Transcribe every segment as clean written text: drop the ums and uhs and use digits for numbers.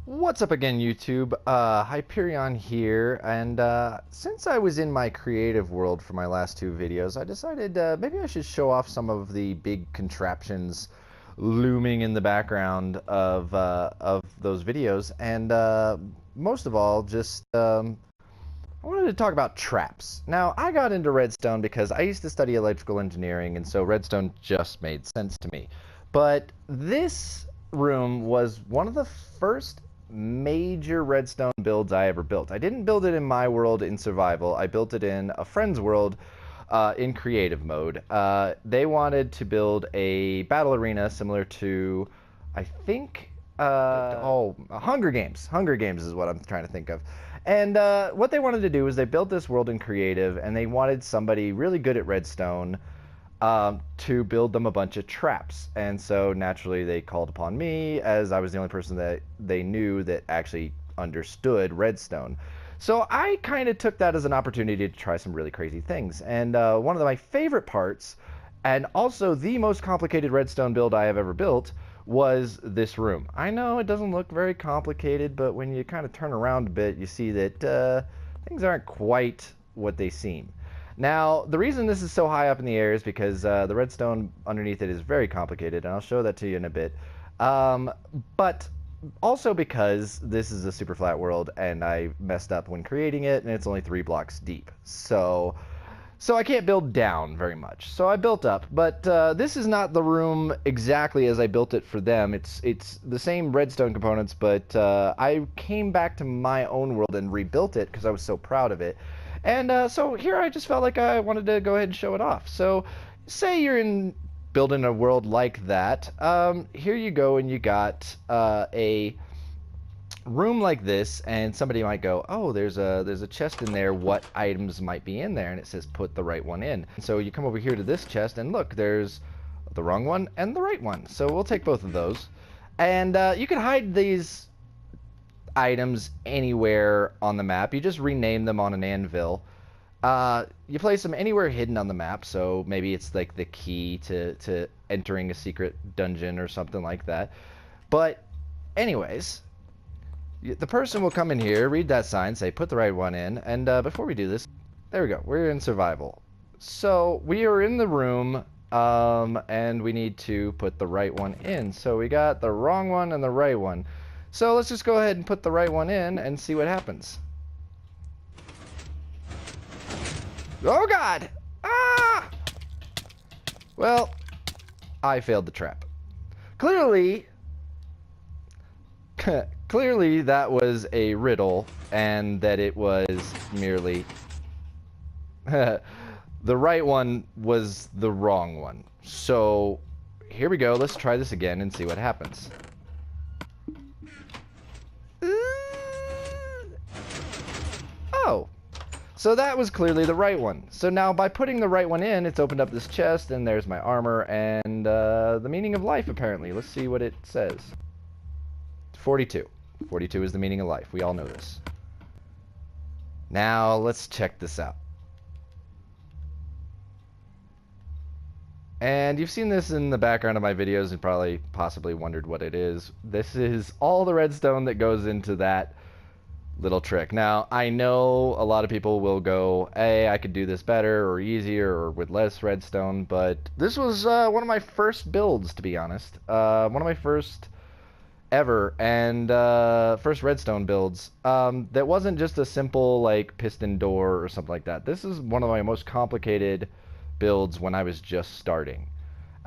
What's up again, YouTube? Hyperion here, and since I was in my creative world for my last two videos, I decided maybe I should show off some of the big contraptions looming in the background of those videos, and most of all, I wanted to talk about traps. Now, I got into redstone because I used to study electrical engineering, and so redstone just made sense to me. But this room was one of the first major redstone builds I ever built. I didn't build it in my world in survival. I built it in a friend's world in creative mode. They wanted to build a battle arena similar to, I think, Hunger Games. Hunger Games is what I'm trying to think of. And what they wanted to do is they built this world in creative, and they wanted somebody really good at redstone to build them a bunch of traps. And so naturally they called upon me, as I was the only person that they knew that actually understood redstone. So I kind of took that as an opportunity to try some really crazy things. And one of my favorite parts, and also the most complicated redstone build I have ever built, was this room. I know it doesn't look very complicated, but when you kind of turn around a bit, you see that things aren't quite what they seem. Now, the reason this is so high up in the air is because the redstone underneath it is very complicated, and I'll show that to you in a bit. But also because this is a super flat world, and I messed up when creating it, and it's only 3 blocks deep. So I can't build down very much. So I built up, but this is not the room exactly as I built it for them. It's the same redstone components, but I came back to my own world and rebuilt it because I was so proud of it. And so here I just felt like I wanted to go ahead and show it off. So say you're building a world like that. Here you go, and you got a room like this, and somebody might go, oh, there's a chest in there, what items might be in there? And it says put the right one in. And so you come over here to this chest, and look, there's the wrong one and the right one. So we'll take both of those. And you can hide these items anywhere on the map. You just rename them on an anvil. You place them anywhere hidden on the map, so maybe it's like the key to entering a secret dungeon or something like that. But anyways, the person will come in here, read that sign, say put the right one in, and before we do this, there we go, we're in survival. So we are in the room, and we need to put the right one in. So we got the wrong one and the right one. So let's just go ahead and put the right one in and see what happens. Oh God! Ah! Well, I failed the trap. Clearly that was a riddle, and that it was merely the right one was the wrong one. So here we go. Let's try this again and see what happens. Oh, so that was clearly the right one. So now by putting the right one in, it's opened up this chest, and there's my armor and the meaning of life, apparently. Let's see what it says. 42. 42 is the meaning of life. We all know this. Now let's check this out. And you've seen this in the background of my videos and probably possibly wondered what it is. This is all the redstone that goes into that little trick. Now, I know a lot of people will go, hey, I could do this better or easier or with less redstone, but this was one of my first builds, to be honest. One of my first ever, and first redstone builds. That wasn't just a simple, like, piston door or something like that. This is one of my most complicated builds when I was just starting.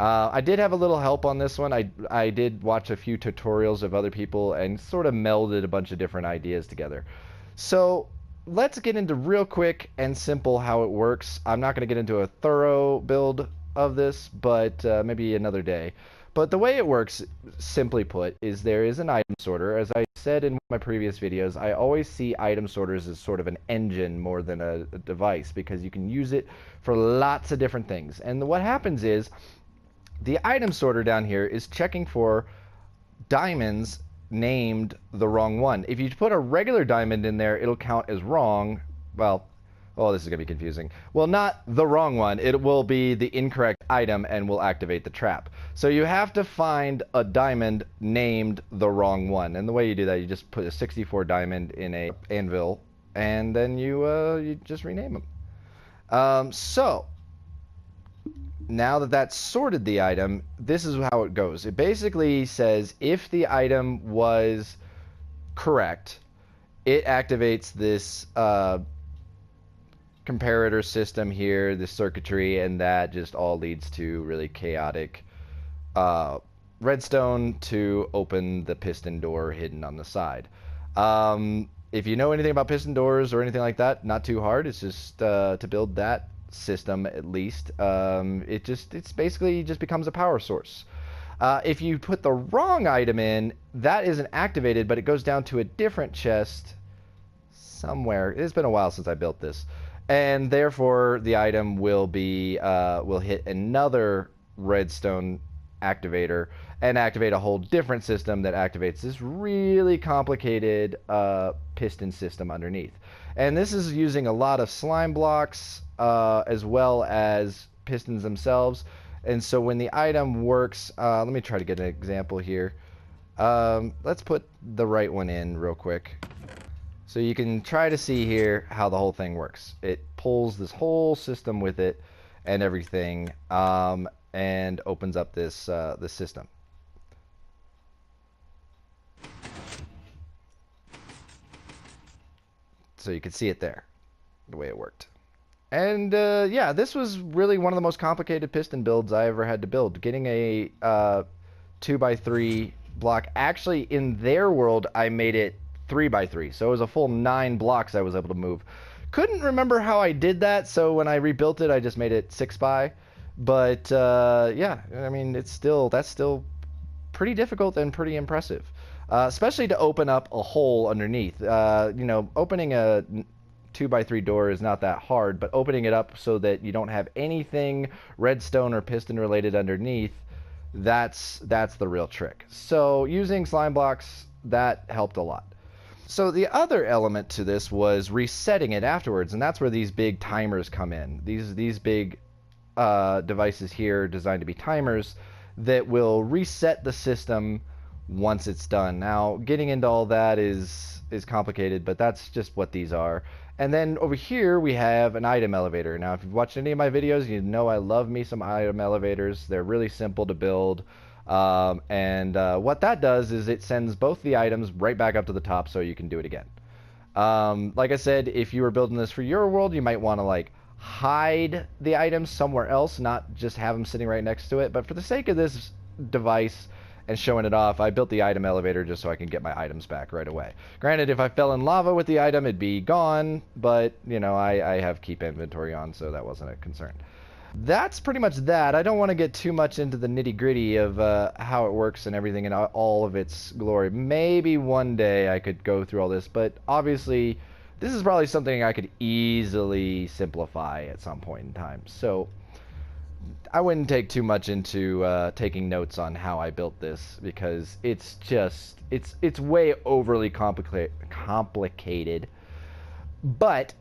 I did have a little help on this one. I did watch a few tutorials of other people and sort of melded a bunch of different ideas together. So let's get into real quick and simple how it works. I'm not going to get into a thorough build of this, but maybe another day. But the way it works, simply put, is there is an item sorter. As I said in my previous videos, I always see item sorters as sort of an engine more than a device, because you can use it for lots of different things. And what happens is, the item sorter down here is checking for diamonds named the wrong one. If you put a regular diamond in there, it'll count as wrong. Well, Oh, this is going to be confusing. Well, not the wrong one. It will be the incorrect item and will activate the trap. So you have to find a diamond named the wrong one. And the way you do that, you just put a 64 diamond in a anvil, and then you just rename them. So now that that's sorted the item, this is how it goes. It basically says if the item was correct, it activates this comparator system here, the circuitry, and that just all leads to really chaotic redstone to open the piston door hidden on the side. If you know anything about piston doors or anything like that, not too hard. It's just to build that system at least. It's basically just becomes a power source. If you put the wrong item in, that isn't activated, but it goes down to a different chest somewhere. It's been a while since I built this. And therefore, the item will be will hit another redstone activator and activate a whole different system that activates this really complicated piston system underneath. And this is using a lot of slime blocks as well as pistons themselves. And so when the item works, let me try to get an example here. Let's put the right one in real quick. So you can try to see here how the whole thing works. It pulls this whole system with it and everything, and opens up this this system. So you can see it there, the way it worked. And yeah, this was really one of the most complicated piston builds I ever had to build. Getting a 2x3 block. Actually, in their world, I made it 3x3, so it was a full 9 blocks I was able to move. Couldn't remember how I did that, so when I rebuilt it, I just made it 6x. But yeah, I mean, that's still pretty difficult and pretty impressive, especially to open up a hole underneath. You know, opening a 2x3 door is not that hard, but opening it up so that you don't have anything redstone or piston related underneath, that's the real trick. So using slime blocks, that helped a lot. So the other element to this was resetting it afterwards, and that's where these big timers come in. These big devices here designed to be timers that will reset the system once it's done. Now, getting into all that is complicated, but that's just what these are. And then over here we have an item elevator. Now, if you've watched any of my videos, you know I love me some item elevators. They're really simple to build. What that does is it sends both the items right back up to the top so you can do it again. Like I said, if you were building this for your world, you might want to like hide the items somewhere else, not just have them sitting right next to it. But for the sake of this device and showing it off, I built the item elevator just so I can get my items back right away. Granted, if I fell in lava with the item, it'd be gone, but you know, I have keep inventory on, so that wasn't a concern. That's pretty much that. I don't want to get too much into the nitty-gritty of how it works and everything in all of its glory. Maybe one day I could go through all this, but obviously this is probably something I could easily simplify at some point in time. So I wouldn't take too much into taking notes on how I built this, because it's way overly complicated, but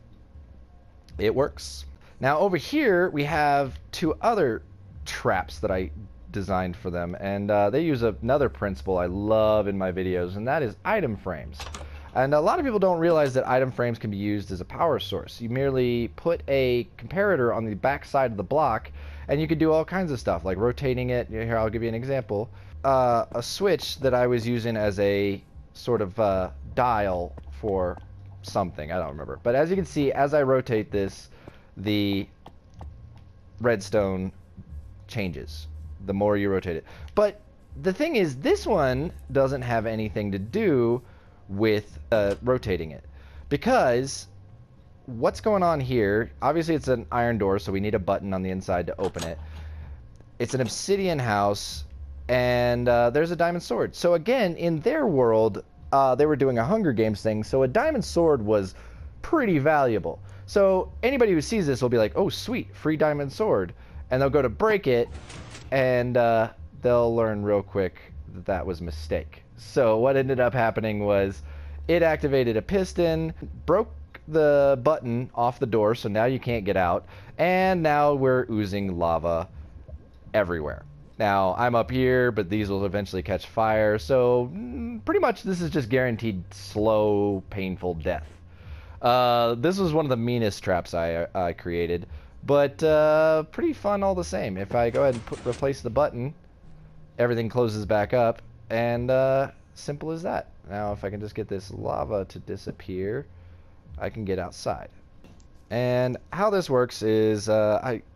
it works. Now over here we have 2 other traps that I designed for them, and they use another principle I love in my videos, and that is item frames. And a lot of people don't realize that item frames can be used as a power source. You merely put a comparator on the back side of the block, and you can do all kinds of stuff, like rotating it. Here, I'll give you an example. A switch that I was using as a sort of dial for something, I don't remember. But as you can see, as I rotate this, the redstone changes the more you rotate it. But the thing is, this one doesn't have anything to do with rotating it, because what's going on here, obviously it's an iron door, so we need a button on the inside to open it. It's an obsidian house, and there's a diamond sword. So again, in their world, they were doing a Hunger Games thing, so a diamond sword was pretty valuable. So anybody who sees this will be like, oh sweet, free diamond sword, and they'll go to break it, and they'll learn real quick that that was a mistake. So what ended up happening was it activated a piston, broke the button off the door, so now you can't get out. And now we're oozing lava everywhere. Now, I'm up here, but these will eventually catch fire, so pretty much this is just guaranteed slow, painful death. This was one of the meanest traps I created, but pretty fun all the same. If I go ahead and replace the button, everything closes back up, and simple as that. Now, if I can just get this lava to disappear, I can get outside. And how this works is,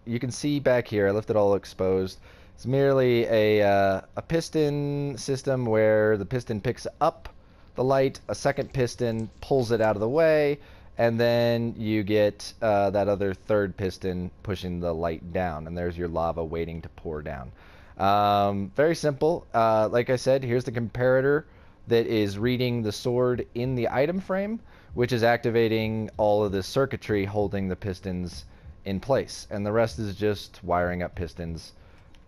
you can see back here, I left it all exposed. It's merely a piston system where the piston picks up the light, a second piston pulls it out of the way, and then you get that other third piston pushing the light down, and there's your lava waiting to pour down. Very simple. Like I said, here's the comparator that is reading the sword in the item frame, which is activating all of the circuitry holding the pistons in place, and the rest is just wiring up pistons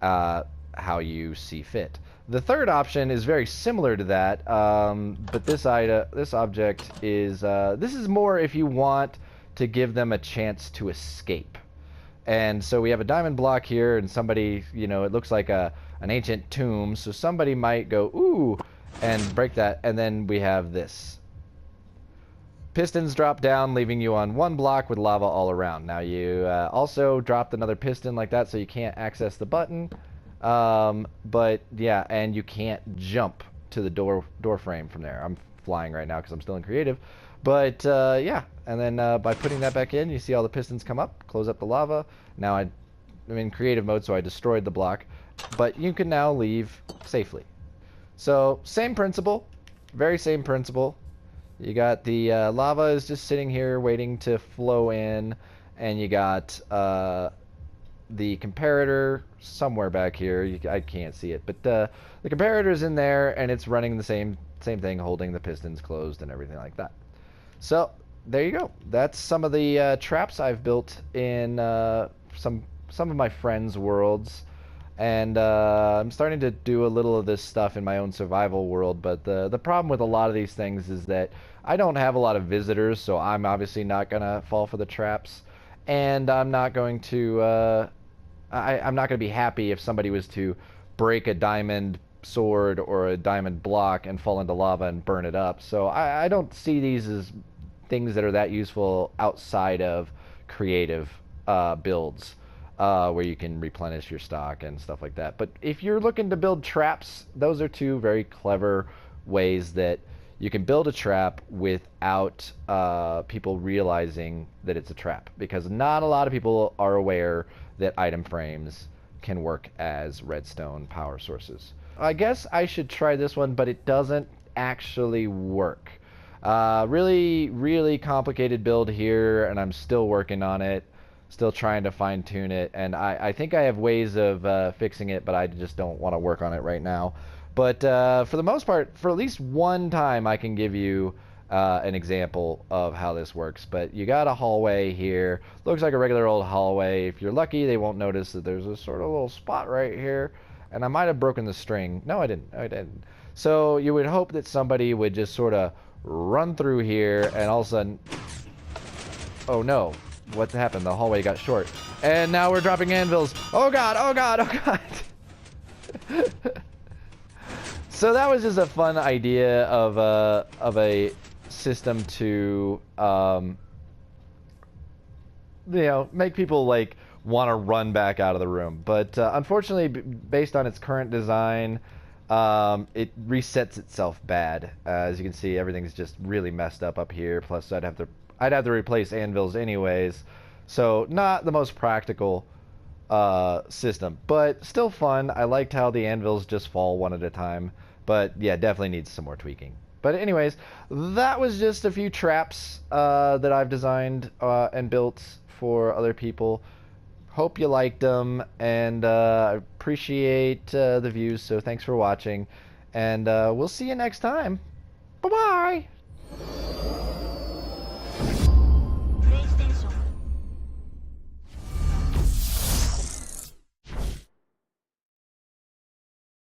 how you see fit. The third option is very similar to that, but this object is this is more if you want to give them a chance to escape. And so we have a diamond block here, and somebody, you know, it looks like an ancient tomb, so somebody might go ooh and break that, and then we have this. Pistons drop down, leaving you on one block with lava all around. Now you also dropped another piston like that, so you can't access the button. But yeah, and you can't jump to the door frame from there. I'm flying right now because I'm still in creative. But yeah, and then by putting that back in, you see all the pistons come up, close up the lava. Now I'm in creative mode, so I destroyed the block. But you can now leave safely. So same principle, very same principle. You got the lava is just sitting here waiting to flow in, and you got the comparator somewhere back here. I can't see it, but the comparator's in there, and it's running the same thing, holding the pistons closed and everything like that. So there you go. That's some of the traps I've built in some of my friends' worlds. And I'm starting to do a little of this stuff in my own survival world, but the problem with a lot of these things is that I don't have a lot of visitors, so I'm obviously not going to fall for the traps, and I'm not going to I'm not going to be happy if somebody was to break a diamond sword or a diamond block and fall into lava and burn it up. So I don't see these as things that are that useful outside of creative builds. Where you can replenish your stock and stuff like that. But if you're looking to build traps, those are two very clever ways that you can build a trap without people realizing that it's a trap. Because not a lot of people are aware that item frames can work as redstone power sources. I guess I should try this one, but it doesn't actually work. Really, really complicated build here, and I'm still working on it. Still trying to fine-tune it, and I think I have ways of fixing it, but I just don't want to work on it right now. But for the most part, for at least one time, I can give you an example of how this works. But you got a hallway here. Looks like a regular old hallway. If you're lucky, they won't notice that there's a sort of little spot right here. And I might have broken the string. No, I didn't. I didn't. So you would hope that somebody would just sort of run through here, and all of a sudden... Oh, no. What happened? The hallway got short. And now we're dropping anvils. Oh god, oh god, oh god. So that was just a fun idea of a system to you know, make people like want to run back out of the room. But unfortunately, based on its current design, it resets itself bad. As you can see, everything's just really messed up here. Plus, I'd have to replace anvils anyways, so not the most practical system, but still fun. I liked how the anvils just fall one at a time, but yeah, definitely needs some more tweaking. But anyways, that was just a few traps that I've designed and built for other people. Hope you liked them, and I appreciate the views, so thanks for watching, and we'll see you next time. Bye-bye!